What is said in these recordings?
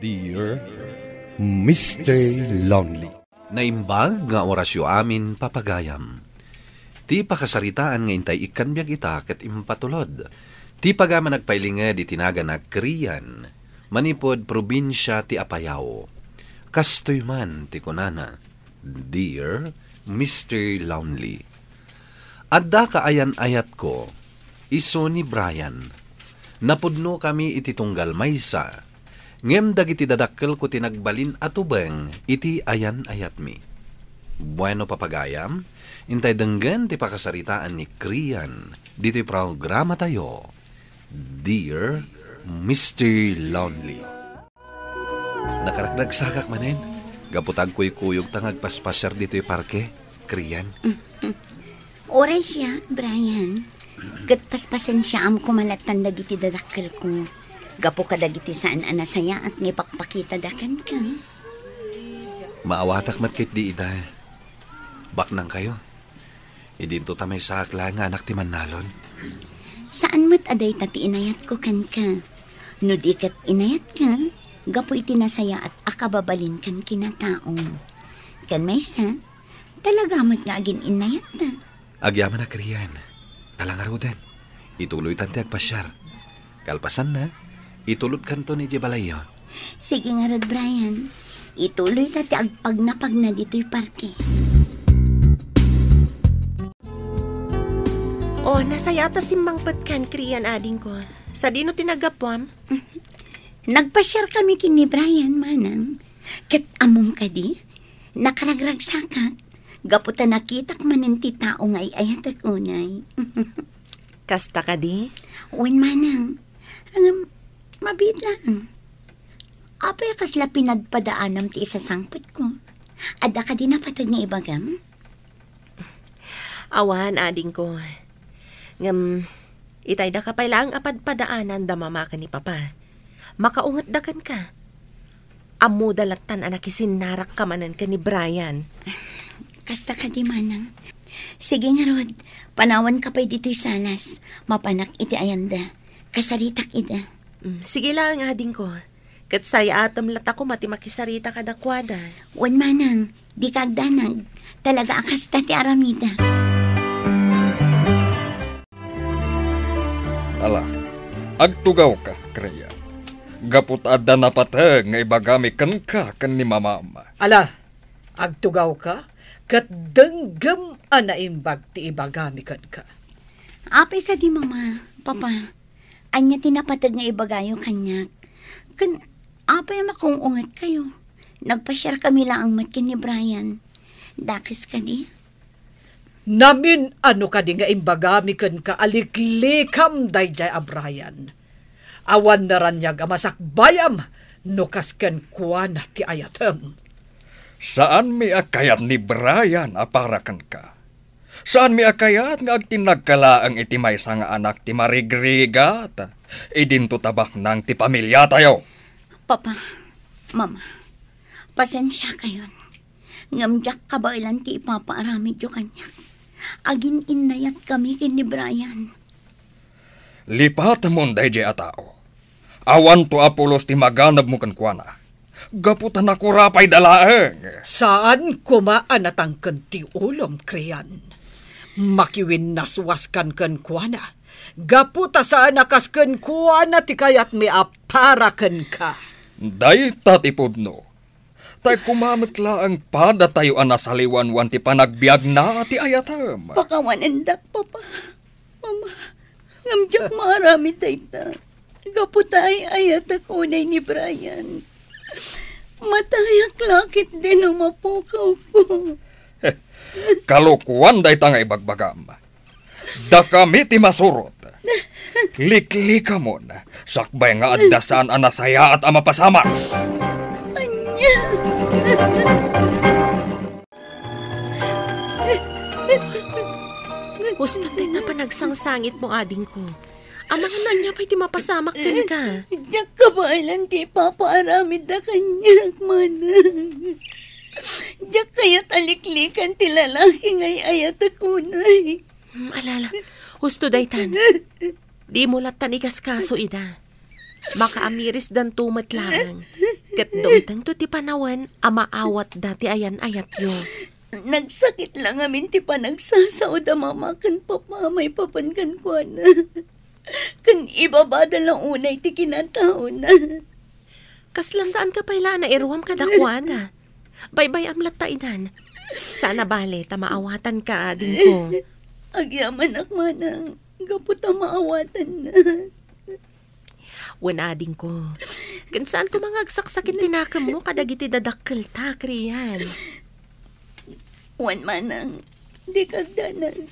Dear Mr. Lonely. Naimbag nga orasyo amin papagayam. Ti pakasaritaan nga intay ikanbyag ita ket impatulod. Ti pagama nagpailinga di tinaga na Kriyan, manipod probinsya ti Apayao. Kastoy man ti kunana, Dear Mr. Lonely. Adda kaayan-ayat ko, iso ni Brian. Napudno kami iti tunggal maysa. Ngem dagiti dadakkel ko tinagbalin atubeng iti ayan-ayat mi. Bueno papagayam, intay denggen ti pakasaritaan ni Kriyan, dito'y programa tayo, Dear Mr. Lonely. Nakaragdagsakak manen, gaputag ko'y kuyog tangag paspasyar dito'y parke, Kriyan. Oray siya, Brian. Gatpaspasan siya am kumalatan dagiti dadakkel ko. Gapo ka dagiti saan anasaya at ngipakpakita dakan ka. Maawatak matkit di ida. Baknang kayo. Idinto tamay sa akla nga anak ti Manalon. Saan mat aday tati inayat ko kan ka? No di kat inayat ka, gapo iti nasaya at akababalin kan kinatao. Kan maysa, talaga mat nga agin inayat na. Agyaman na Kriyan. Alangarudan. Ituloy tante agpasyar. Kalpasan na. Itulot kanto ni Jebalayo. Sige nga rod, Brian. Ituloy tati agpagnapag na dito'y parke. Nasaya ta simbangpet kan, Kriyan ading ko. Sa dino tinagapwam? Nagpasyar kami kini Brian, manang. Ket among ka di, nakaragragsakak. Gaputa nakitak manin ti tao nga iayat at unay. Kasta ka di? Uwan, manang. Mabit lang. Apay kasla pinagpadaanam ti isa sangpot ko. Ada ka din napatag nga ibagam? Awan, ading ko. Ngam, itay da ka pa lang apadpadaanan da mamaka ni Papa. Makaungat dakan ka. Amo dalatan anak isinarak ka manan ka ni Brian. Kasta ka di, manang. Sige nga, Rod. Panawan ka pa'y dito'y salas. Mapanak iti ayanda. Kasaritak ida. Sige lang, ading ko. Kat saya atam lata ko mati makisarita ka dakwada. Wan, manang. Di kagdanag. Talaga akas ti aramida. Ala, agtugaw ka, Kriyan. Gaput adda na patag nga ibagami kan ka kan ni mamama. Ala, agtugaw ka? Kat denggam anaimbag ti ibagami kan ka. Apay ka di, mama. Papa. Anya tinapatag nga ibagayo kanyak. Kan, apay makong ungat kayo. Nagpasyar kami lang matkin ni Brian. Dakis ka di? Namin ano ka di nga imbagami kan ka aliklikam dayjay a Brian. Awan na ranyag amasakbayam no kasken kuana ti ayatem. Saan mi akayat ni Brian aparakan ka? Saan mi akayat nga agtinagkalaang iti maysa nga anak ti marigrigat? Idinto tabak nang ti pamilya tayo. Papa, mama, pasensya kayon. Ngamjak ka ba ilan ti ipapaaramid yo kanyak? Agin inayat kami kin ni Brian. Lipat mo dayjay a tao. Awan to Apolos ti maganab mo kankwana. Gaputan ako rapay dalaeng. Saan kumaan natangken ti ulom, Kriyan? Makiwin naswaskan ken kuana. Gaputa saan nakasken kuana ti kayat mi aparaken ka. Day tatipudno. Tay kumamit laang pada tayo anasaliwan-wan ti panagbiag na ti ayatam. Pakawanindak, Papa. Mama, ngamjak marami tayta. Gaputay ayat akunay ni Brian. Matayak lakit din umapukaw ko. Kalukuan day tanga ibagbagam. Da kami ti masurot. Liklika mo na. Sakbay nga addasan anasaya at amapasama. Anya. Gusto tayo na panagsangsangit mo, ading ko. Amang nanya pa'y ti mapasamak din ka. Diyak ka ba ilan ti papaaramid na kanyak, manang. Diyak kaya't aliklikan ti lalaki ngay ayat akunay. Alala, husto daytan. Di mo latan ikaskaso, ida. Maka amiris dan tumat lang. Ket dumteng to ti panawan, amaawat dati ayan ayat yo. Nagsakit lang amin ti panagsasaod a mama kan papa may papan kan kuana. Kan ibabada lang unay ti kinatao na. Kasla saan ka pala na iruwam ka dakwada? Baybay amlat ta inan. Sana bale, tamaawatan ka ading ko. Agyaman akmanang, gapot ang maawatan na. Wanading ko. Kansaan ko mga agsaksakit tinakam mo kadagiti dadakkel ta, kriyan. Wan manang, di kagdanan.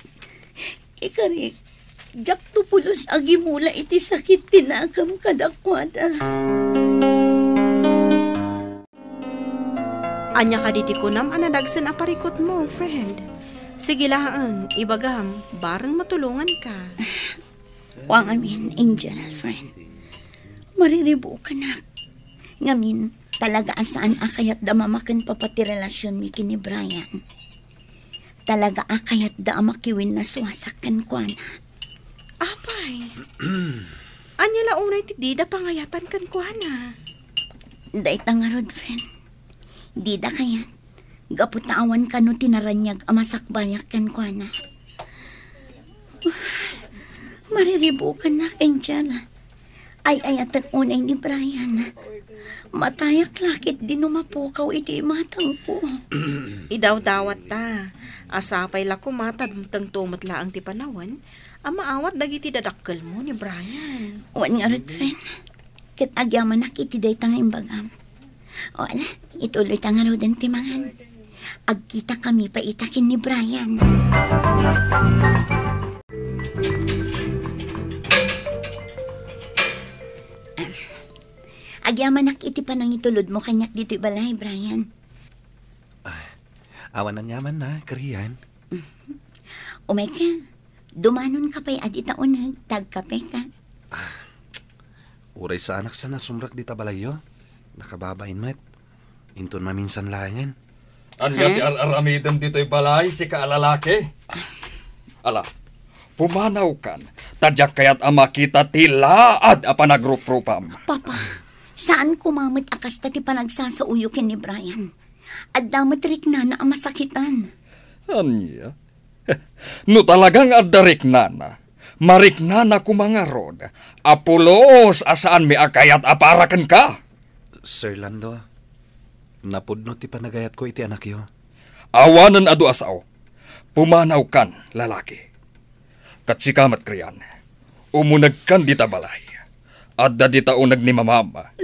Ikarik, jak tupulos agimula iti sakit tinakam kadakwada. Anya ka diti kunam anadagsan aparikot mo, friend. Sige lang, ibagam, barang matulungan ka. Wang amin, Angel, friend. Mariribo ka na. Ngamin, talaga asaan akayat da mamakan papati relasyon mi kini Brian. Talaga akayat da amakiwin na suwasakan kwa na. Apay. Anya la unay ti dida pangayatan kan kwa na. Day tangarod, friend. Dida kayat. Gaputawan ka no tinaranyag amasakbayak kan kwa na. Mariribo ka na, Angel. Ay at unay ni Brian. Matayak lakit din umapukaw iti matang po. Idaw-dawat ta. Asapay la kumatad mtang tumot laang ti panawan. Amaawat dagiti dadakkel mo ni Brian. Wan nga rin, friend. Kat agyaman nakiti day tanga imbagam. O ala, ituloy tanga rin timangan. Agkita kami pa itakin ni Brian. Agyaman nakiti pa nang itulod mo kanyak dito balay, Brian. Awan na nyaman na, kriyan. Umay ka, dumanon ka pa'y aditaon na tagkape ka. Uray sa anak sa nasumrak di tabalayo. Nakababain met. Inton maminsan langan. Anya ti aramidem dito'y balay si kaalalaki. Ala, pumanaw kan. Tadyak kayat ama kita tilaad a panagrupropam. Papa, saan kumamit akas ta ti panagsasauyokin ni Brian? At damat rik na na masakitan. Anya? No talagang addarik nana. Marik nana kumangarod. Apulos asaan mi akayat aparakan ka. Sir Lando, napudno ti panagayat ko iti anak yo. Awanan adu asaw. Pumanaw kan, lalaki. Katsikamat kriyan. Umunag kan dita balay. Adda dita unag ni mamama.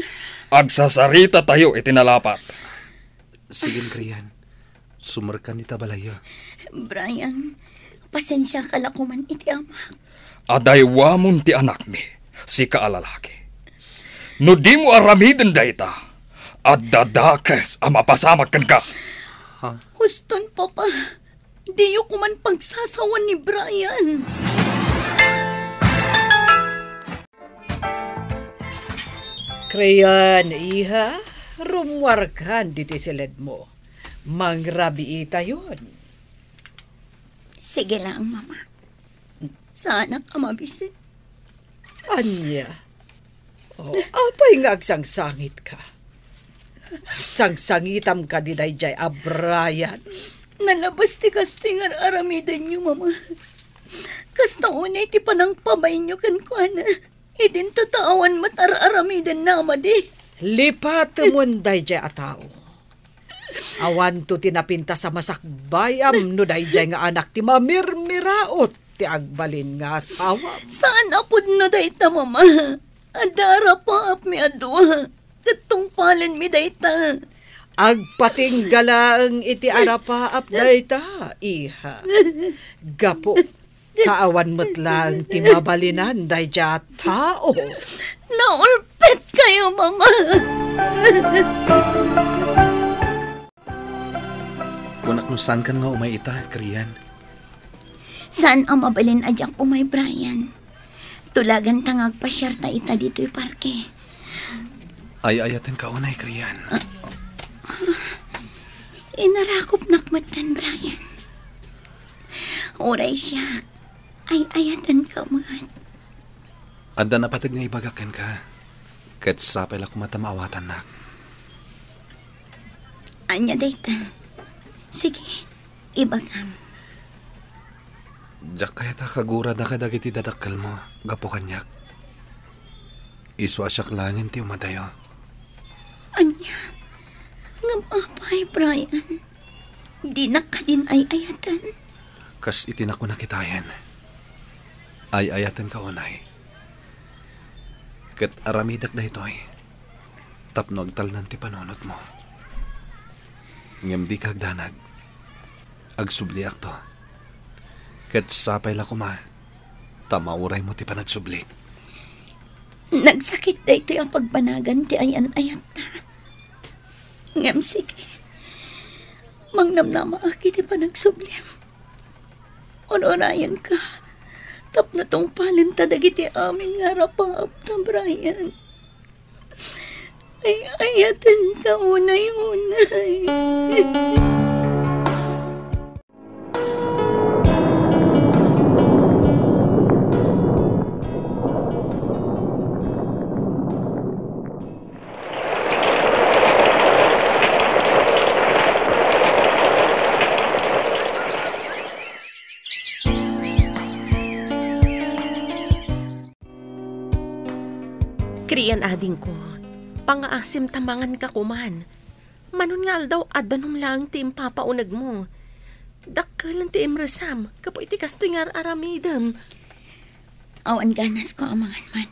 Agsasarita tayo itinalapat. Sige kriyan. Sumarkan dita balayo. Brian, pasensya ka lakuman iti amak. Aday wamon ti anak mi, si kaalalaki. No di mo aramiden dayta, at dadakas ang mapasamak kan ka. Huston, Papa. Di yu kuman pagsasawan ni Brian. Kriyan, iha, rumwarkan diti silid mo. Mangrabi ita yun. Sige lang, Mama. Sana ka mabisit. Anya, apay nga agsangsangit ka. Sangsangitam ka di dayjay a Brian. Nalabas ti kastingar aramidan niyo, Mama. Kasta unay ti panang pamay niyo kan kuana. Idin tatawan matar-aramidan na, Madi. Lipat mo dayjay a tao. Awan to tinapinta sa masakbayam no dayjay nga anak ti mamirmiraot ti agbalin nga asawa. Saan apod no dayta, Mama? Adara pa ap mi adwa. Katong palen mi dayta. Agpatinggalaang iti arapaap dayta, iha. Gapo, kaawan mo't lang ti mabalinan dayjay tao. Naulpet kayo, Mama. Kunak no saan kan nga umay ita, kriyan. Saan ang mabalin adyak umay, Brian? Tulagan tangag pasyarta ita dito'y parke. Ay-ayatin ka unay, kriyan. Inarakop nakmatan, Brian. Oray siya. Ay-ayatan ka mat. Adda napatag nga ibagakan ka. Kat sapay la kumatamawatan nak. Anya dayta. Sige, ibagam. Jak kaya ta kagura na kadagiti dadakkel mo, gapo kanyak. Isu asyak langin ti umadayo. Anya, ngamapay, Brian. Di na ka din ay ayatan. Kas itin ako nakitayan. Ay ayatan ka unay. Kat aramidak na ito'y. Tapno agtalnan ti panunot mo. Ngem di kagdanag. Agsubliak to. Kat sapay la kuma. Tamauray mo ti panagsublik. Nagsakit da ito ang pagbanagan ti ayan ayat na. Ngem sige. Mangnamnama aki ti panagsublim. Onorayan ka. Tapno tong palinta dagiti amin nga rapap na Brian. Ay ayatan ka unay-unay. Kriyan ading ko, pangaasim tamangan ka kuman. Manon nga daw adanum lang ti impapaunag mo. Dakkalan ti imresam, kapo iti kastoy nga aramidam. Awan ganas ko amangan man.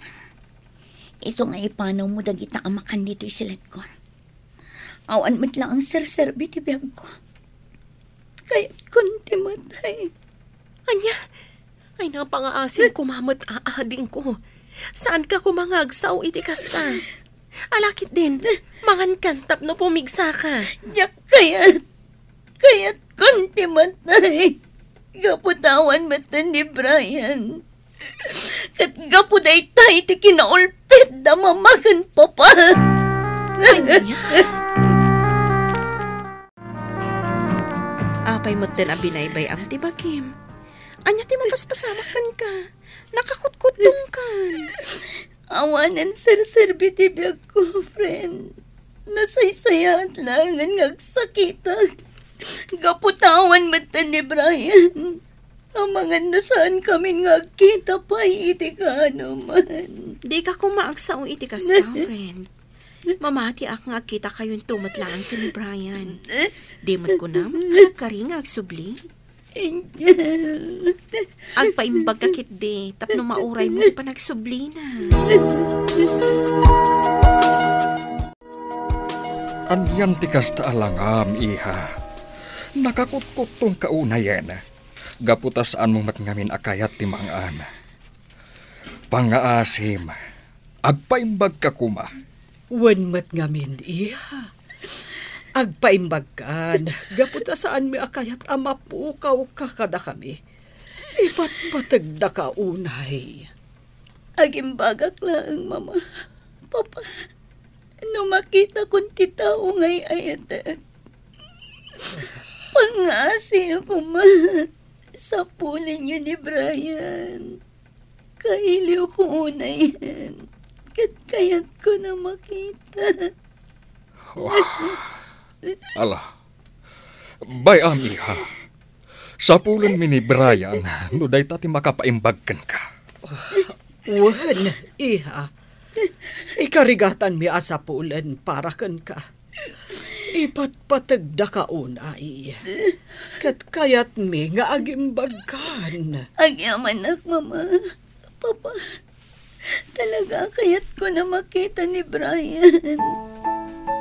Iso nga ipanaw mo dagita amakan dito isilat ko. Awan met lang ang serserbi ti biyag ko. Kaya't kunti matay. Anya, ay na pangaasim kumamat aading ko. Saan ka kumangagsaw iti kasta? Alakit din, mangan kantap no pumigsa ka. Yak kaya't kunti matay. Gaputawan matan ni Brian. Kat gapuday tay ti kinaulpit na mamakan papa. Anya? Apay mo't din abinaybay am ti bakim. Anya ti mapaspasamakan ka. Nakakutkutong kan. Awanan serserbi ti biyag ko, friend. Nasaysayat lang ang ngagsakita. Gaputawan matan ni Brian. Amangan na saan kami ngagkita pa iti ka naman. Di ka kumaagsaw iti kasta, friend. Mamati ak nga kita kayong tumatlaan ka ni Brian. Di mat ko nam, nagkaring agsubli. Angel. Agpaimbag ka kit di, tapno mauray mo pa nagsubli na. Anyan ti kasta alangam, iha. Nakakutkutong kaunayan. Gaputasaan mo matngamin akayat ti mangan. Pangaasim, agpaimbag ka kuma. Wan matngamin, iha. Agpaimbagkan, gaputa saan mi akayat amapukaw kakada kami. Iba't patagda ka unay. Agimbagak lang, mama. Papa, no makita kong titao ngay ayatan. Pangasi ako, ma. Sa pulin niyo ni Brian. Kailiw ko unay yan. Kayat ko na makita. Ala, bayam iha. Sa pulon mi ni Brian, no day tati makapaimbagkan ka. Wan, iha. Ikarigatan mi asa pulan para kan ka. Ipat patagda ka unay. Kat kayat mi nga agimbagkan. Agyaman ak, mama. Papa, talaga kayat ko na makita ni Brian.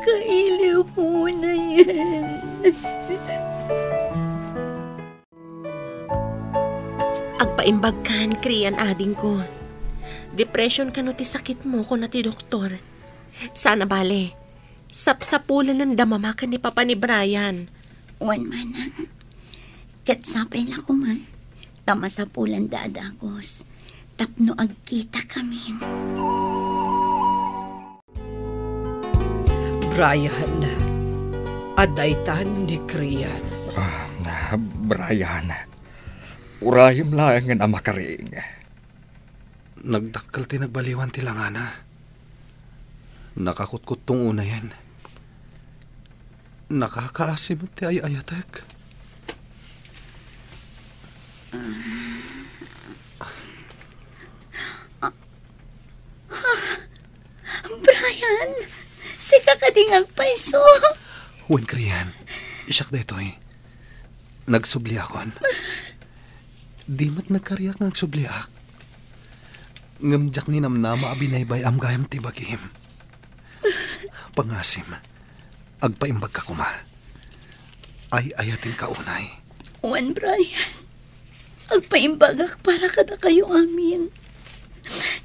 Kailiw ko na yan. Agpaimbagkan, kriyan ading ko. Depression ka no ti sakit mo ko na ti doktor. Sana bale, sapsapulan ng damamakan ni Papa ni Brian. Wan manang. Katsapay na ko man. Tama sa pulan dadagos. Tapno agkita kami. Brian, adaytan ni Kriyan. Brian, urayim lang ang amakaring. Nagdakkel ti nagbaliwan ti langana. Nakakutkut tong una yan. Nakakaasim ti ay ayatek. Brian, si kakadingag paiso. Wen kriyan, isak da ito'y. Nagsubliakon. Di mat nagkariyak nagsubliak. Ngamjak ni namnama abinaybay am gayam ti bagim. Pangasim, agpaimbag ka kuma. Ay ayatin ka unay. Juan Brian, agpaimbagak para kada kayo amin.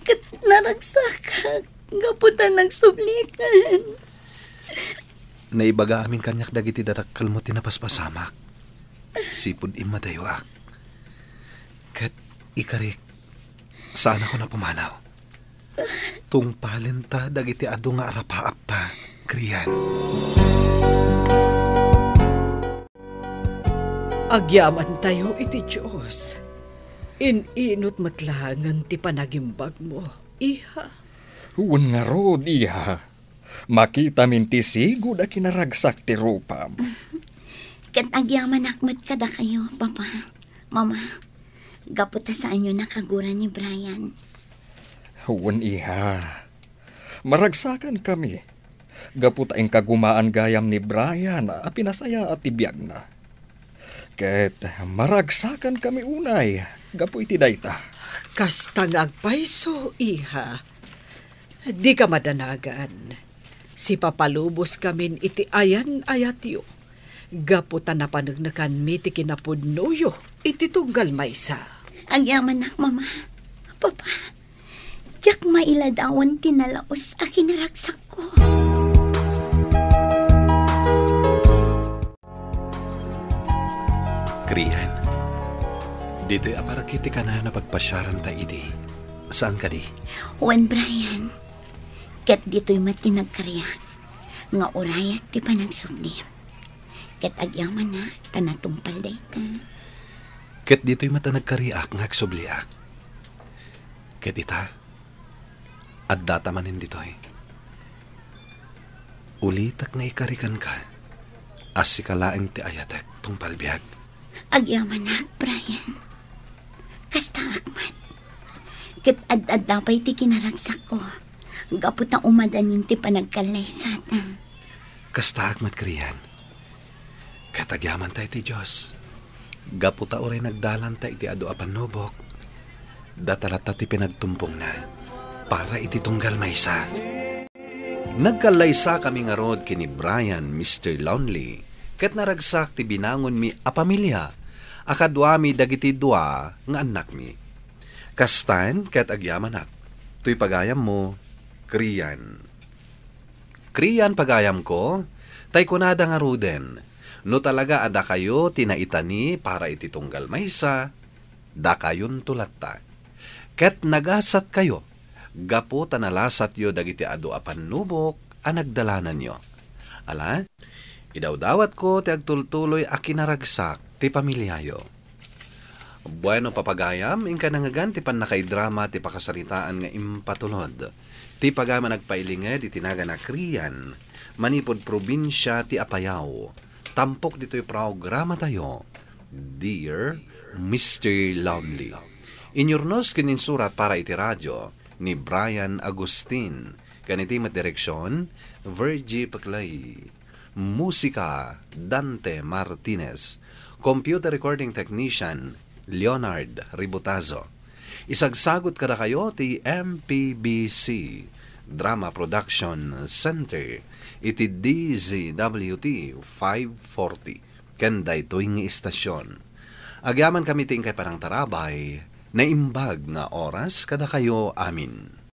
Kat naragsak, gaputan nagsublikan. Naibaga amin kanyak dagiti darakkel mo tinapaspasamak. Sipud imadayoak. Kat ikarik, saan ako na pumanaw? Tungpalin ta dagiti adu nga arapaap ta, kriyan. Agyaman tayo iti Diyos. Ininot matlangan ti panagimbag mo, iha. Huwag nga rod, iha. Makita min ti sigud a kinaragsak ti rupam. Kat agyaman akmat kada kayo, Papa, Mama. Gaputa sa anyo nakaguran ni Brian. Huwag, iha. Maragsakan kami. Gaputa ang kagumaan gayam ni Brian a pinasaya at tibiyag na. Ket maragsakan kami unay. Gapu iti dayta. Kastang agpaiso, iha. Di ka madanagan. Si papalubos kamin iti ayan ayatyo. Gaputan na panagnakan mi ti kinapudnuyo iti tunggal maysa. Agyaman nak, Mama. Papa, jak mailadawan tinalaos a kinaragsak ko. Kriyan, dito'y aparakiti ka na pagpasyaran ta idi. Saan ka di? Juan Brian, kat dito'y matinagkariyak. Nga urayak ti panagsugdim. Kat agyaman na, tanatumpal day ka. Ket dito'y matanagkariak ngagsubliak. Ket ita, at datamanin dito'y. Ulitak nga ikarikan ka, as si kalaeng ti ayatek tong palbiag. Agyaman na, Brian. Kasta akmat. Ket ad-ad dapay ti kinaragsak ko. Gapot na umadanin ti panagkalay sata. Kasta akmat kriyan. Katagyaman tayo ti Diyos. Gaputa oray nagdalan tayo iti adu apan nubok. Datalata ti pinagtumpong na para iti tunggal maysa. Nagkalaysa kami nga rod kini Brian, Mr. Lonely. Ket naragsak ti binangon mi a pamilya. Akadwa mi dagiti dua nga anak mi. Kastan ket agyamanak. Tuy pagayam mo, kriyan. Kriyan pagayam ko, tay kunada nga ruden. No talaga ada kayo tinaitani para iti tunggal maysa, da kayon tulatta. Ket nagasat kayo, gapo tanalasat yo dagiti adu apan nubok a nagdalanan yo. Ala, idawdawat ko ti agtultuloy a kinaragsak ti pamilyayo. Bueno papagayam, inka nangagan ti panakaidrama ti pakasaritaan nga impatulod. Ti pagama nagpailinged iti naga na kriyan, manipod probinsya ti Apayao. Tampok dito'y programa tayo, Dear Mr. Lonely. Inyurnos kininsurat para iti radyo ni Brian Agustin. Kaniti direksyon, Virgie Paclay. Musika, Dante Martinez. Computer recording technician, Leonard Ributazo. Isagsagot kada kayo ti MPBC Drama Production Center. Iti DZWT 540. Kenda ito'y nga istasyon. Agyaman kami ting kay parang tarabay na imbag nga oras kada kayo amin.